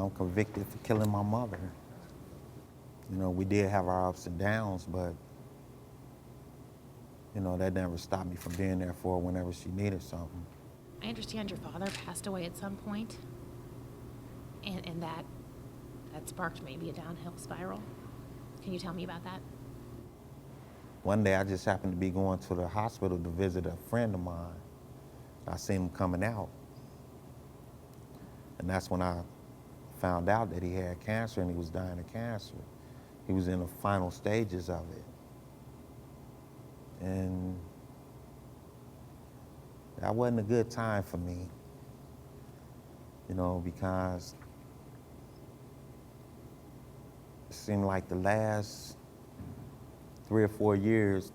I'm convicted for killing my mother. You know, we did have our ups and downs, but, you know, that never stopped me from being there for her whenever she needed something. I understand your father passed away at some point, and that sparked maybe a downhill spiral. Can you tell me about that? One day I just happened to be going to the hospital to visit a friend of mine. I seen him coming out. And that's when I found out that he had cancer and he was dying of cancer. He was in the final stages of it. And that wasn't a good time for me, you know, because it seemed like the last 3 or 4 years,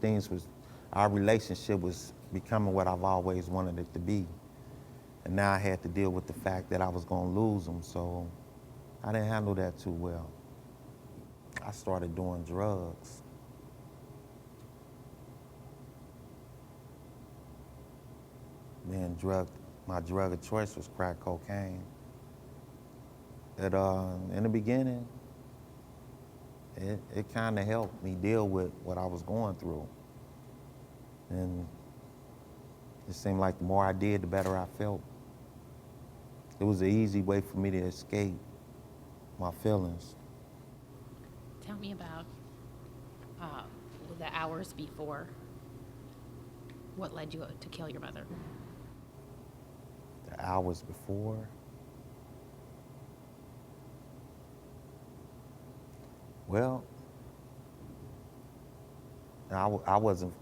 our relationship was becoming what I've always wanted it to be. And now I had to deal with the fact that I was gonna lose him, so I didn't handle that too well. I started doing drugs. My drug of choice was crack cocaine. In the beginning, it kind of helped me deal with what I was going through. And it seemed like the more I did, the better I felt. It was an easy way for me to escape my feelings. Tell me about uh, the hours before. What led you to kill your mother? The hours before, well, I wasn't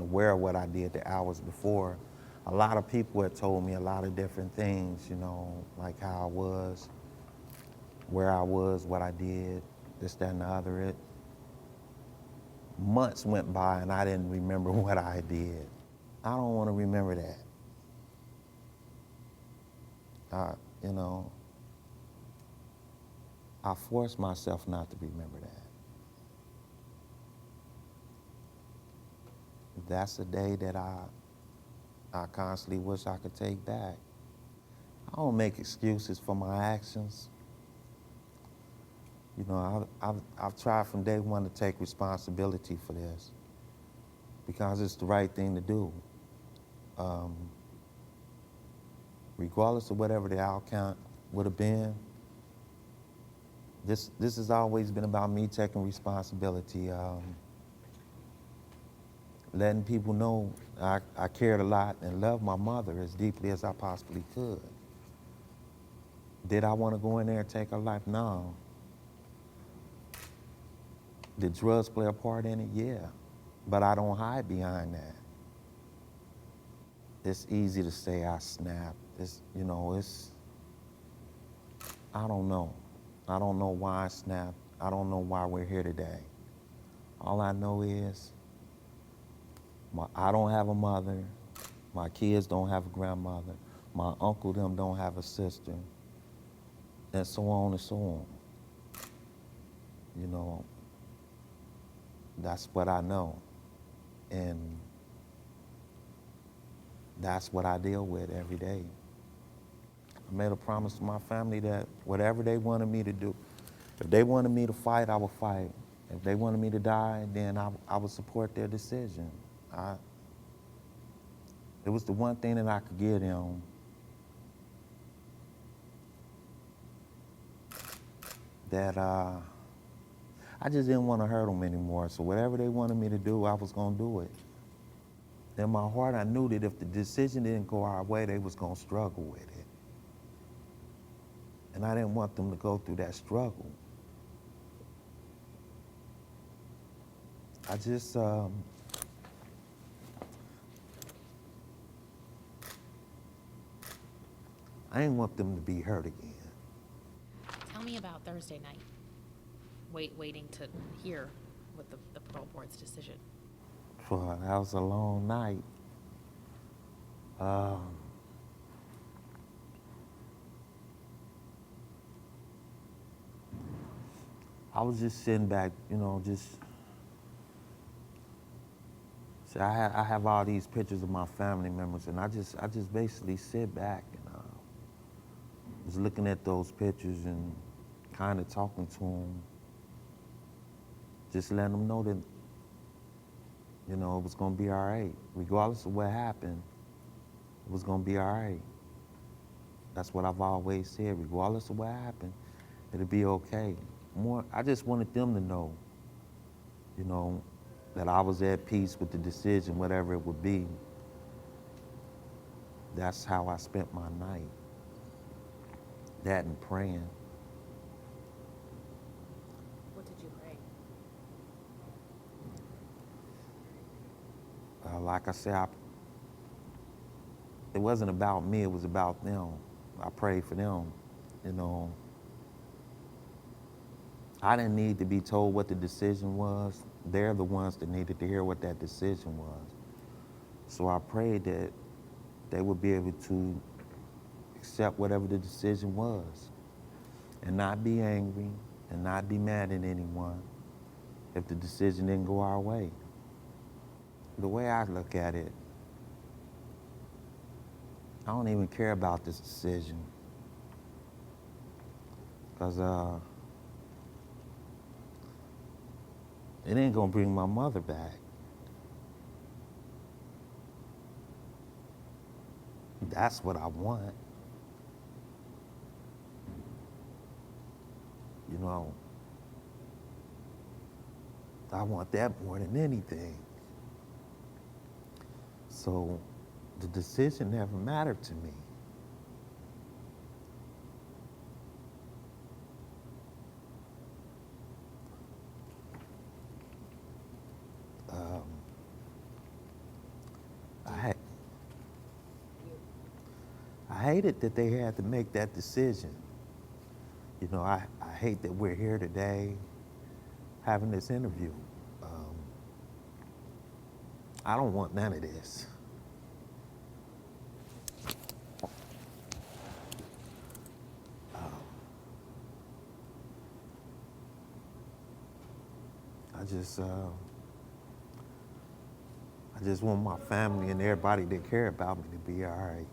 aware of what I did the hours before. A lot of people had told me a lot of different things, you know, like how I was, where I was, what I did, this, that, and the other. Months went by and I didn't remember what I did. I don't want to remember that. You know, I forced myself not to remember that. That's a day that I constantly wish I could take back. I don't make excuses for my actions. You know, I've tried from day one to take responsibility for this because it's the right thing to do. Regardless of whatever the outcome would have been, this has always been about me taking responsibility, letting people know I cared a lot and loved my mother as deeply as I possibly could. Did I want to go in there and take her life? No. Did drugs play a part in it? Yeah. But I don't hide behind that. It's easy to say I snapped. I don't know. I don't know why I snapped. I don't know why we're here today. All I know is I don't have a mother. My kids don't have a grandmother. My uncle them don't have a sister. And so on and so on. You know, that's what I know. And that's what I deal with every day. I made a promise to my family that whatever they wanted me to do, if they wanted me to fight, I would fight. If they wanted me to die, then I would support their decision. It was the one thing that I could give them. That I just didn't want to hurt them anymore. So whatever they wanted me to do, I was going to do it. In my heart, I knew that if the decision didn't go our way, they was going to struggle with it. And I didn't want them to go through that struggle. I just, I didn't want them to be hurt again. Tell me about Thursday night. Waiting to hear what the parole board's decision. Well, that was a long night. I was just sitting back, you know, I have all these pictures of my family members, and I just basically sit back and was looking at those pictures and kind of talking to them, just letting them know that, you know, it was going to be all right. Regardless of what happened, it was going to be all right. That's what I've always said. Regardless of what happened, it'll be okay. I just wanted them to know, you know, that I was at peace with the decision, whatever it would be. That's how I spent my night. That and praying. What did you pray? Like I said, it wasn't about me, it was about them. I prayed for them, you know. I didn't need to be told what the decision was. They're the ones that needed to hear what that decision was. So I prayed that they would be able to accept whatever the decision was and not be angry and not be mad at anyone if the decision didn't go our way. The way I look at it, I don't even care about this decision because it ain't gonna bring my mother back. That's what I want. You know, I want that more than anything. So the decision never mattered to me. I hated that they had to make that decision. You know, I hate that we're here today having this interview. I don't want none of this. I just want my family and everybody that care about me to be all right.